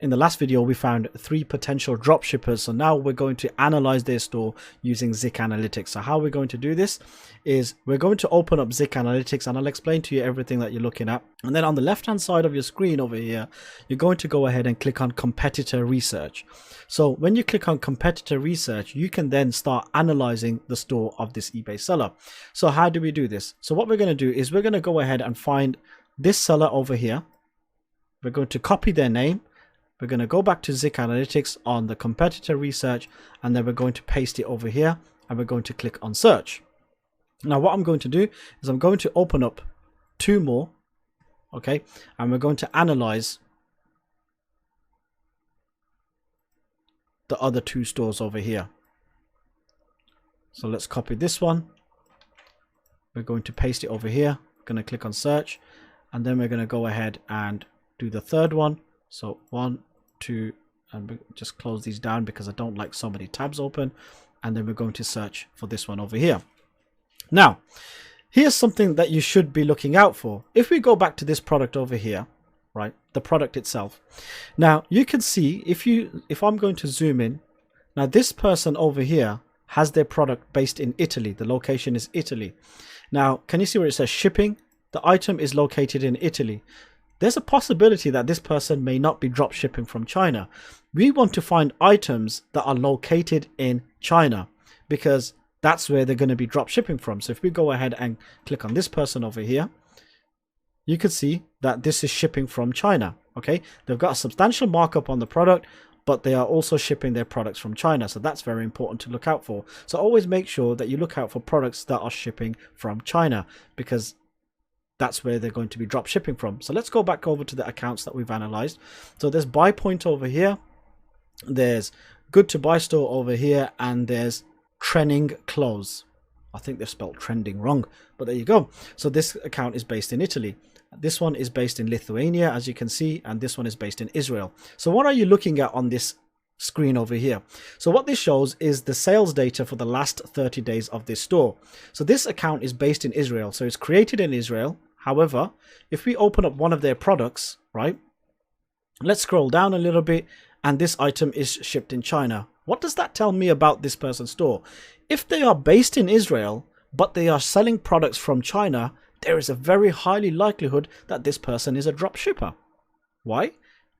in the last video, we found 3 potential drop shippers. So now we're going to analyze their store using Zik Analytics. So how we're going to do this is we're going to open up Zik Analytics, and I'll explain to you everything that you're looking at. And then on the left hand side of your screen over here, you're going to go ahead and click on competitor research. So when you click on competitor research, you can then start analyzing the store of this eBay seller. So how do we do this? So what we're going to do is we're going to go ahead and find this seller over here. We're going to copy their name. We're going to go back to Zik Analytics on the competitor research, and then we're going to paste it over here, and we're going to click on search. Now what I'm going to do is I'm going to open up 2 more, okay, and we're going to analyze the other 2 stores over here. So let's copy this one. We're going to paste it over here. We're going to click on search, and then we're going to go ahead and do the 3rd one. So 1, 2, and just close these down because I don't like so many tabs open. And then we're going to search for this one over here. Now, here's something that you should be looking out for. If we go back to this product over here, right, the product itself. Now you can see if I'm going to zoom in, now this person over here has their product based in Italy. The location is Italy. Now, can you see where it says shipping? The item is located in Italy. There's a possibility that this person may not be drop shipping from China. We want to find items that are located in China because that's where they're going to be drop shipping from. So if we go ahead and click on this person over here, you can see that this is shipping from China. Okay, they've got a substantial markup on the product, but they are also shipping their products from China. So that's very important to look out for. So always make sure that you look out for products that are shipping from China because that's where they're going to be drop shipping from. So let's go back over to the accounts that we've analyzed. So there's buy point over here, there's good to buy store over here, and there's trending close. I think they've spelled trending wrong, but there you go. So this account is based in Italy. This one is based in Lithuania, as you can see, and this one is based in Israel. So what are you looking at on this screen over here? So what this shows is the sales data for the last 30 days of this store. So this account is based in Israel, so it's created in Israel. However, if we open up one of their products, right, let's scroll down a little bit, and this item is shipped in China. What does that tell me about this person's store? If they are based in Israel, but they are selling products from China, there is a very highly likelihood that this person is a drop shipper. Why?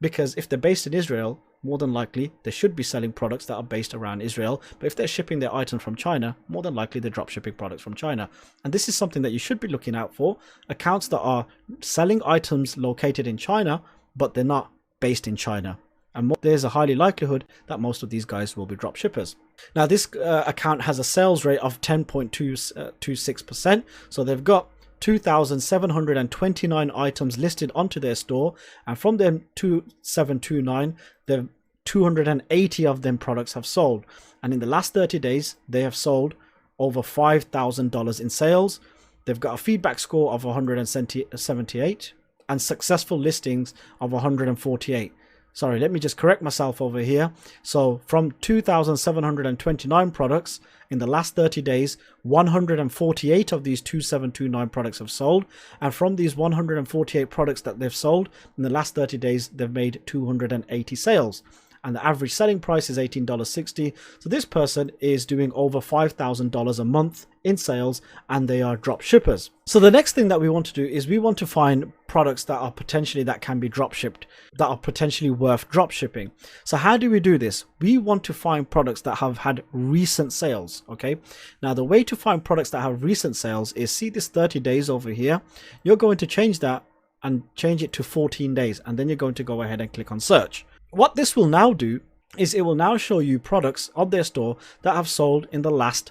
Because if they're based in Israel, more than likely they should be selling products that are based around Israel. But if they're shipping their items from China, more than likely they're drop shipping products from China. And this is something that you should be looking out for. Accounts that are selling items located in China, but they're not based in China. And there's a highly likelihood that most of these guys will be drop shippers. Now this account has a sales rate of 10.26%. So they've got 2,729 items listed onto their store, and from them 2,729, the 280 of them products have sold, and in the last 30 days they have sold over $5,000 in sales. They've got a feedback score of 178 and successful listings of 148. Sorry, let me just correct myself over here. So from 2,729 products in the last 30 days, 148 of these 2,729 products have sold. And from these 148 products that they've sold in the last 30 days, they've made 280 sales. And the average selling price is $18.60. So this person is doing over $5,000 a month in sales, and they are drop shippers. So the next thing that we want to do is we want to find products that are potentially that can be drop shipped, that are potentially worth drop shipping. So how do we do this? We want to find products that have had recent sales. Okay, now the way to find products that have recent sales is, see this 30 days over here, you're going to change that and change it to 14 days, and then you're going to go ahead and click on search. What this will now do is it will now show you products of their store that have sold in the last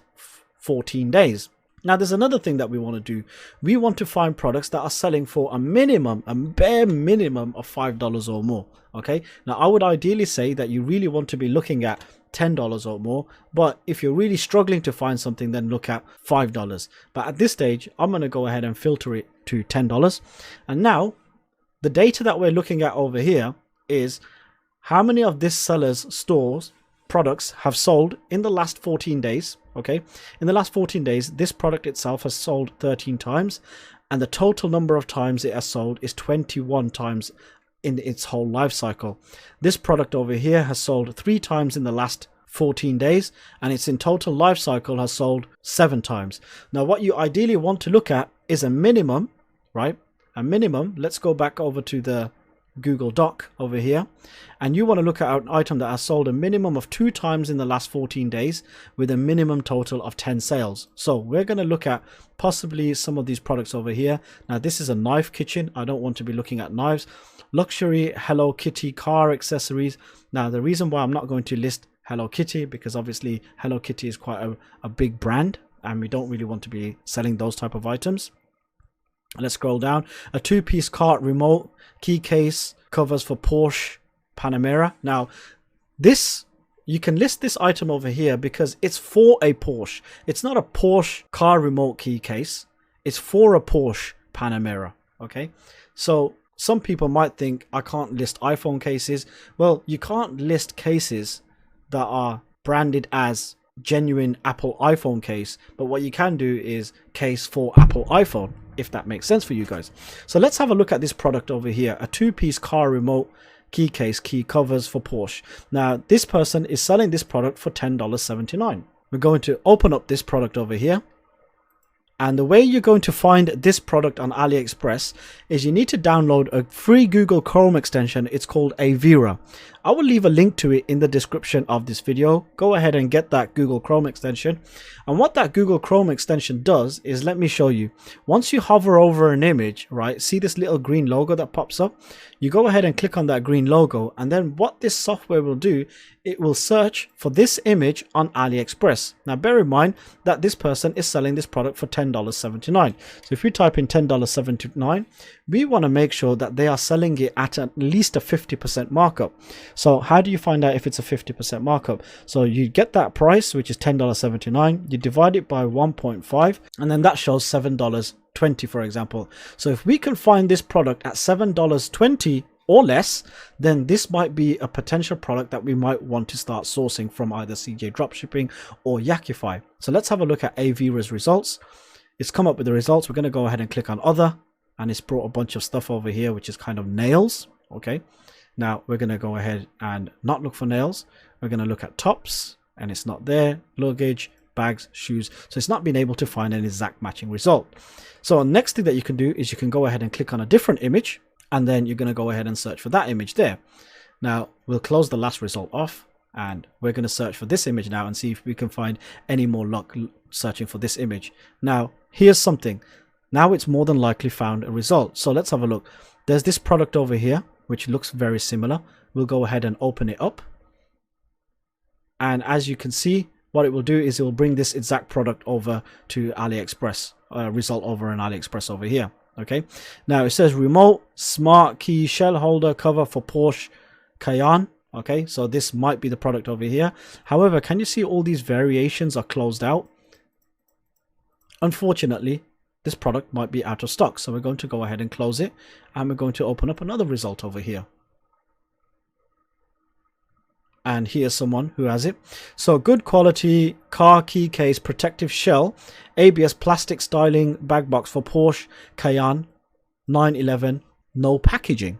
14 days. Now there's another thing that we want to do. We want to find products that are selling for a minimum, a bare minimum of $5 or more. Okay, now I would ideally say that you really want to be looking at $10 or more, but if you're really struggling to find something, then look at $5. But at this stage, I'm going to go ahead and filter it to $10. And now the data that we're looking at over here is how many of this seller's stores products have sold in the last 14 days. Okay, in the last 14 days, this product itself has sold 13 times, and the total number of times it has sold is 21 times in its whole life cycle. This product over here has sold 3 times in the last 14 days, and its in total life cycle has sold 7 times. Now what you ideally want to look at is a minimum, right? A minimum. Let's go back over to the Google Doc over here, and you want to look at an item that has sold a minimum of 2 times in the last 14 days with a minimum total of 10 sales. So we're going to look at possibly some of these products over here. Now this is a knife kitchen. I don't want to be looking at knives. Luxury Hello Kitty car accessories. Now the reason why I'm not going to list Hello Kitty, because obviously Hello Kitty is quite a big brand and we don't really want to be selling those type of items. Let's scroll down. A 2-piece cart remote, key case, covers for Porsche Panamera. Now this, you can list this item over here because it's for a Porsche. It's not a Porsche car remote key case. It's for a Porsche Panamera. Okay, so some people might think I can't list iPhone cases. Well, you can't list cases that are branded as genuine Apple iPhone case, but what you can do is case for Apple iPhone, if that makes sense for you guys. So let's have a look at this product over here, a 2-piece car remote key case, key covers for Porsche. Now this person is selling this product for $10.79. We're going to open up this product over here, and the way you're going to find this product on AliExpress is you need to download a free Google Chrome extension. It's called Avira. I will leave a link to it in the description of this video. Go ahead and get that Google Chrome extension. And what that Google Chrome extension does is, let me show you. Once you hover over an image, right, see this little green logo that pops up? You go ahead and click on that green logo, and then what this software will do, it will search for this image on AliExpress. Now bear in mind that this person is selling this product for $10.79. So if we type in $10.79, we want to make sure that they are selling it at least a 50% markup. So how do you find out if it's a 50% markup? So you get that price, which is $10.79, you divide it by 1.5, and then that shows $7.20, for example. So if we can find this product at $7.20 or less, then this might be a potential product that we might want to start sourcing from either CJ Dropshipping or Yakify. So let's have a look at Avira's results. It's come up with the results. We're going to go ahead and click on other, and it's brought a bunch of stuff over here, which is kind of nails. Okay, now we're going to go ahead and not look for nails. We're going to look at tops, and it's not there. Luggage, bags, shoes. So it's not been able to find an exact matching result. So next thing that you can do is you can go ahead and click on a different image, and then you're going to go ahead and search for that image there. Now we'll close the last result off, and we're going to search for this image now and see if we can find any more luck searching for this image. Now here's something. Now it's more than likely found a result. So let's have a look. There's this product over here which looks very similar. We'll go ahead and open it up, and as you can see, what it will do is it will bring this exact product over to AliExpress, result over in AliExpress over here. Okay, now it says remote smart key shell holder cover for Porsche Cayenne. Okay, so this might be the product over here. However, can you see all these variations are closed out? Unfortunately, this product might be out of stock, so we're going to go ahead and close it, and we're going to open up another result over here. And here's someone who has it. So good quality car key case protective shell, ABS plastic styling bag box for Porsche Cayenne 911, no packaging.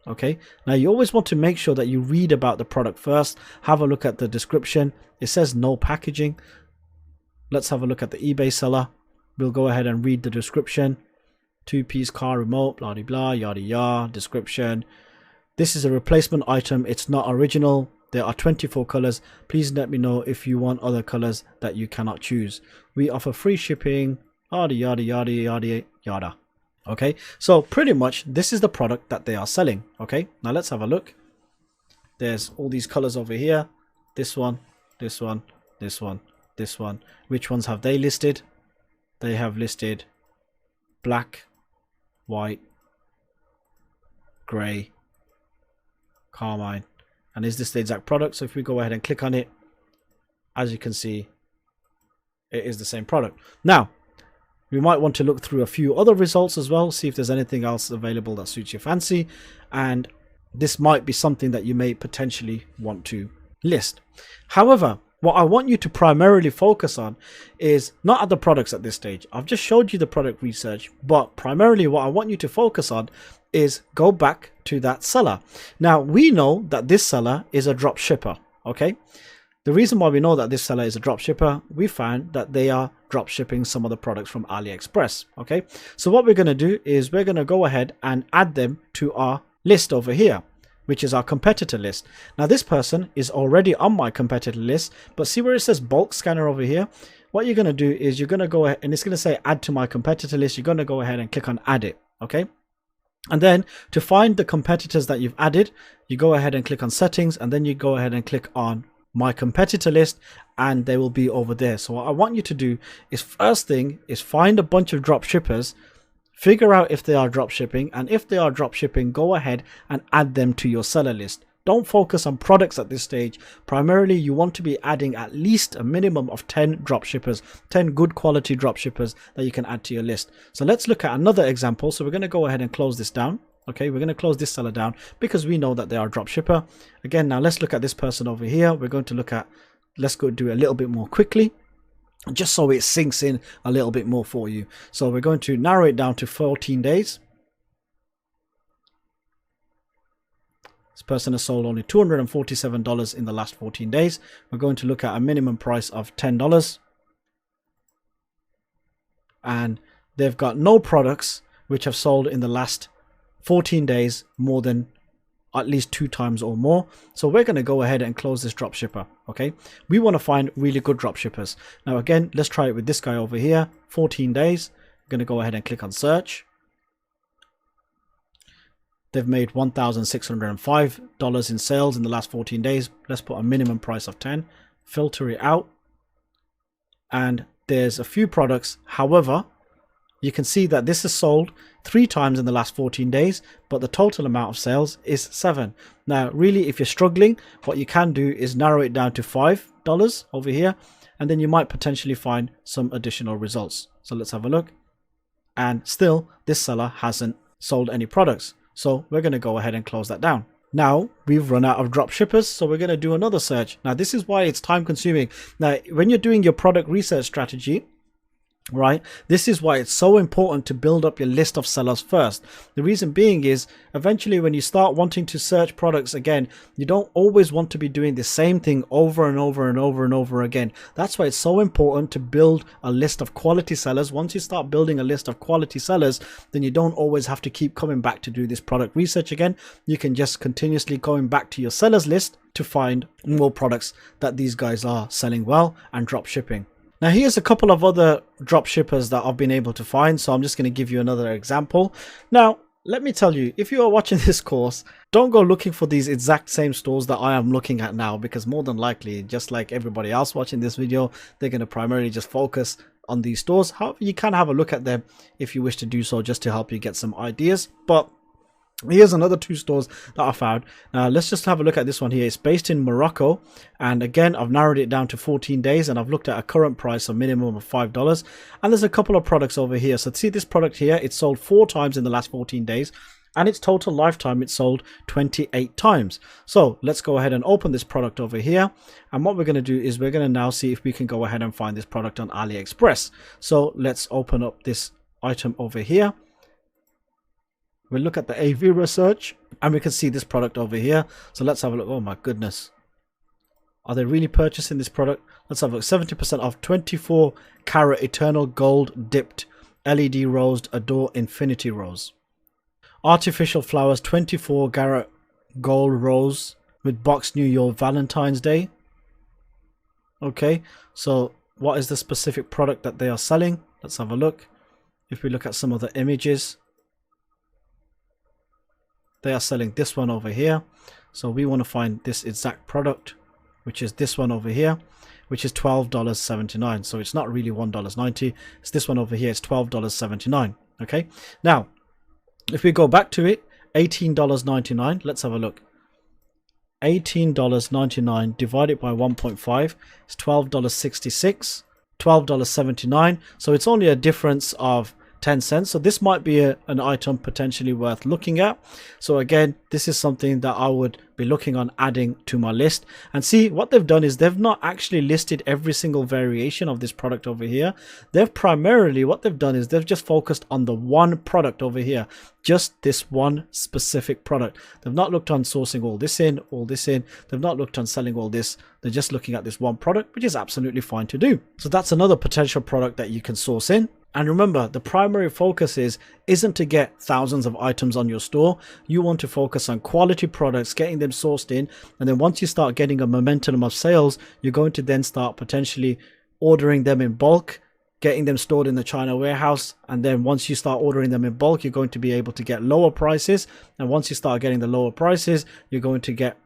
Okay, now you always want to make sure that you read about the product first. Have a look at the description. It says no packaging. Let's have a look at the eBay seller. We'll go ahead and read the description. 2-piece car remote, blah blah blah, yada yada. Description. This is a replacement item. It's not original. There are 24 colors. Please let me know if you want other colors that you cannot choose. We offer free shipping. Yada yada yada yada yada. Okay, so pretty much this is the product that they are selling. Okay, now let's have a look. There's all these colors over here. This one, this one, this one, this one. Which ones have they listed? They have listed black, white, gray, carmine. And is this the exact product? So if we go ahead and click on it, as you can see, it is the same product. Now we might want to look through a few other results as well, see if there's anything else available that suits your fancy, and this might be something that you may potentially want to list. However, what I want you to primarily focus on is not at the products at this stage. I've just showed you the product research, but primarily what I want you to focus on is go back to that seller. Now we know that this seller is a drop shipper. Okay, the reason why we know that this seller is a drop shipper, we found that they are drop shipping some of the products from AliExpress. Okay, so what we're going to do is we're going to go ahead and add them to our list over here, which is our competitor list. Now this person is already on my competitor list, but see where it says bulk scanner over here? What you're going to do is you're going to go ahead and it's going to say add to my competitor list. You're going to go ahead and click on add it. Okay, and then to find the competitors that you've added, you go ahead and click on settings, and then you go ahead and click on my competitor list, and they will be over there. So what I want you to do is, first thing is find a bunch of drop shippers, figure out if they are drop shipping, and if they are drop shipping, go ahead and add them to your seller list. Don't focus on products at this stage. Primarily, you want to be adding at least a minimum of 10 drop shippers, 10 good quality drop shippers that you can add to your list. So let's look at another example. So we're going to go ahead and close this down. Okay, we're going to close this seller down because we know that they are a drop shipper. Again, now let's look at this person over here. We're going to look at, let's go do a little bit more quickly, just so it sinks in a little bit more for you. So we're going to narrow it down to 14 days. This person has sold only $247 in the last 14 days. We're going to look at a minimum price of $10. And they've got no products which have sold in the last 14 days more than at least 2 times or more. So we're going to go ahead and close this drop shipper. Okay, we want to find really good drop shippers. Now again, let's try it with this guy over here. 14 days. I'm going to go ahead and click on search. They've made $1,605 in sales in the last 14 days. Let's put a minimum price of 10. Filter it out. And there's a few products. However, you can see that this is sold 3 times in the last 14 days, but the total amount of sales is 7. Now, really, if you're struggling, what you can do is narrow it down to $5 over here, and then you might potentially find some additional results. So let's have a look. And still, this seller hasn't sold any products. So we're going to go ahead and close that down. Now we've run out of drop shippers, so we're going to do another search. Now this is why it's time consuming. Now when you're doing your product research strategy, right, this is why it's so important to build up your list of sellers first. The reason being is eventually when you start wanting to search products again, you don't always want to be doing the same thing over and over and over and over again. That's why it's so important to build a list of quality sellers. Once you start building a list of quality sellers, then you don't always have to keep coming back to do this product research again. You can just continuously going back to your sellers list to find more products that these guys are selling well and drop shipping. Now here's a couple of other drop shippers that I've been able to find, so I'm just going to give you another example. Now let me tell you, if you are watching this course, don't go looking for these exact same stores that I am looking at now, because more than likely, just like everybody else watching this video, they're going to primarily just focus on these stores. However, you can have a look at them if you wish to do so, just to help you get some ideas. But here's another 2 stores that I found. Now let's just have a look at this one here. It's based in Morocco, and again I've narrowed it down to 14 days, and I've looked at a current price of minimum of $5, and there's a couple of products over here. So see this product here, it's sold 4 times in the last 14 days, and its total lifetime it's sold 28 times. So let's go ahead and open this product over here, and what we're going to do is we're going to now see if we can go ahead and find this product on AliExpress. So let's open up this item over here. We'll look at the AV research, and we can see this product over here. So let's have a look. Oh my goodness, are they really purchasing this product? Let's have a look. 70% off 24 karat eternal gold dipped LED rose adore infinity rose. Artificial flowers 24 karat gold rose with box New York Valentine's Day. Okay, so what is the specific product that they are selling? Let's have a look. If we look at some of the images, they are selling this one over here. So we want to find this exact product, which is this one over here, which is $12.79. So it's not really $1.90. It's this one over here. It's $12.79. Okay. Now, if we go back to it, $18.99. Let's have a look. $18.99 divided by 1.5 is $12.66. $12.79. So it's only a difference of 10 cents. So this might be an item potentially worth looking at. So again, this is something that I would be looking on adding to my list. And see, what they've done is they've not actually listed every single variation of this product over here. They've primarily, what they've done is they've just focused on the one product over here, just this one specific product. They've not looked on sourcing all this in, all this in. They've not looked on selling all this. They're just looking at this one product, which is absolutely fine to do. So that's another potential product that you can source in. And remember, the primary focus isn't to get thousands of items on your store. You want to focus on quality products, getting them sourced in. And then once you start getting a momentum of sales, you're going to then start potentially ordering them in bulk, getting them stored in the China warehouse. And then once you start ordering them in bulk, you're going to be able to get lower prices. And once you start getting the lower prices, you're going to get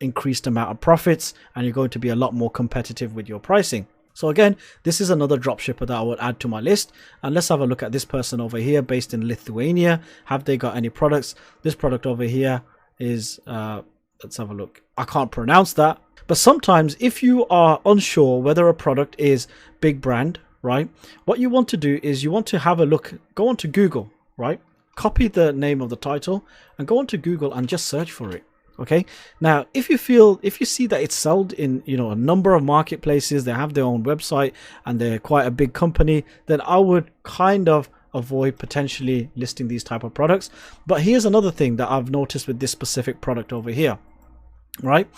increased amount of profits, and you're going to be a lot more competitive with your pricing. So again, this is another dropshipper that I would add to my list. And let's have a look at this person over here based in Lithuania. Have they got any products? This product over here is, let's have a look. I can't pronounce that. But sometimes if you are unsure whether a product is big brand, right? What you want to do is you want to have a look, go onto Google, right? Copy the name of the title and go onto Google and just search for it. Okay, now if you see that it's sold in a number of marketplaces, they have their own website and they're quite a big company, then I would kind of avoid potentially listing these type of products. But here's another thing that I've noticed with this specific product over here, right?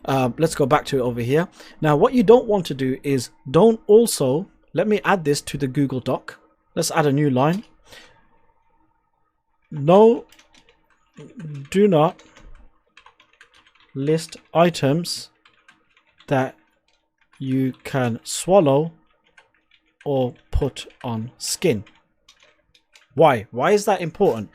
Let's go back to it over here. Now what you don't want to do is let me add this to the Google Doc. Let's add a new line. No, do not list items that you can swallow or put on skin. Why is that important?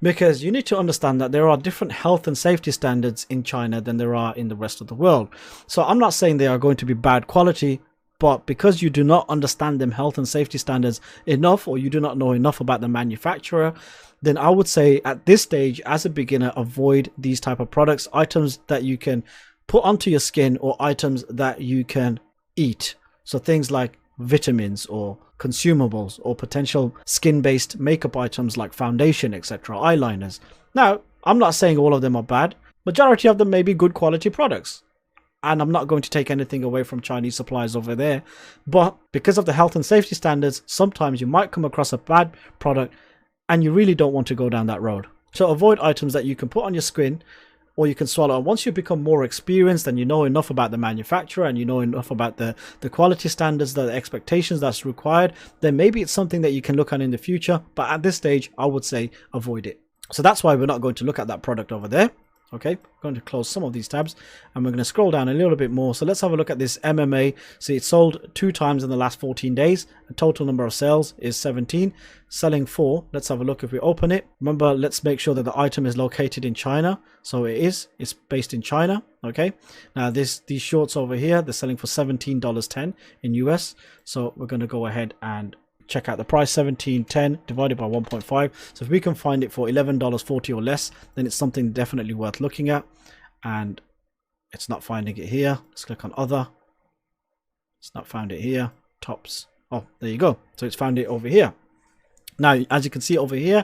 Because you need to understand that there are different health and safety standards in China than there are in the rest of the world. So I'm not saying they are going to be bad quality, but because you do not understand them health and safety standards enough, or you do not know enough about the manufacturer, then I would say at this stage, as a beginner, avoid these type of products, items that you can put onto your skin or items that you can eat. So things like vitamins or consumables or potential skin-based makeup items like foundation, etc., eyeliners. Now, I'm not saying all of them are bad. Majority of them may be good quality products. And I'm not going to take anything away from Chinese suppliers over there. But because of the health and safety standards, sometimes you might come across a bad product and you really don't want to go down that road. So avoid items that you can put on your skin or you can swallow. And once you become more experienced and you know enough about the manufacturer and you know enough about the quality standards, the expectations that's required, then maybe it's something that you can look at in the future. But at this stage, I would say avoid it. So that's why we're not going to look at that product over there. Okay, I'm going to close some of these tabs and we're going to scroll down a little bit more. So let's have a look at this MMA. See, it's sold 2 times in the last 14 days. The total number of sales is 17, selling 4. Let's have a look if we open it. Remember, let's make sure that the item is located in China. So it's based in China. Okay, now these shorts over here, they're selling for $17.10 in US. So we're going to go ahead and check out the price, $17.10 divided by 1.5. So if we can find it for $11.40 or less, then it's something definitely worth looking at. And it's not finding it here. Let's click on other. It's not found it here. Tops. Oh, there you go. So it's found it over here. Now, as you can see over here,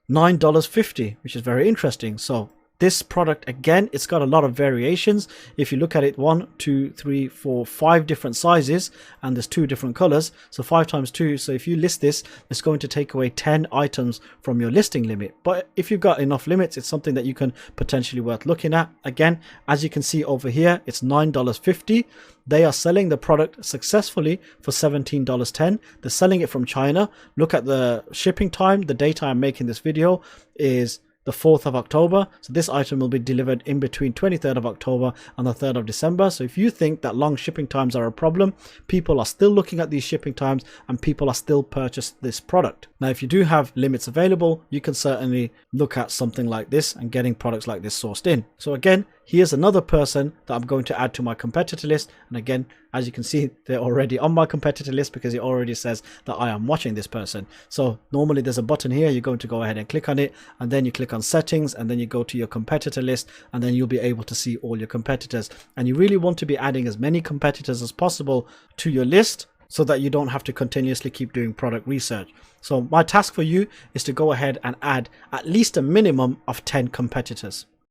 $9.50, which is very interesting. So this product, again, it's got a lot of variations. If you look at it, 1, 2, 3, 4, 5 different sizes, and there's 2 different colors. So 5 times 2. So if you list this, it's going to take away 10 items from your listing limit. But if you've got enough limits, it's something that you can potentially worth looking at. Again, as you can see over here, it's $9.50. They are selling the product successfully for $17.10. They're selling it from China. Look at the shipping time. The date I'm making this video is the 4th of October. So this item will be delivered in between 23rd of October and the 3rd of December. So if you think that long shipping times are a problem, people are still looking at these shipping times and people are still purchasing this product. Now, if you do have limits available, you can certainly look at something like this and getting products like this sourced in. So again, here's another person that I'm going to add to my competitor list. And again, as you can see, they're already on my competitor list because it already says that I am watching this person. So normally there's a button here. You're going to go ahead and click on it, and then you click on settings, and then you go to your competitor list, and then you'll be able to see all your competitors. And you really want to be adding as many competitors as possible to your list so that you don't have to continuously keep doing product research. So my task for you is to go ahead and add at least a minimum of 10 competitors.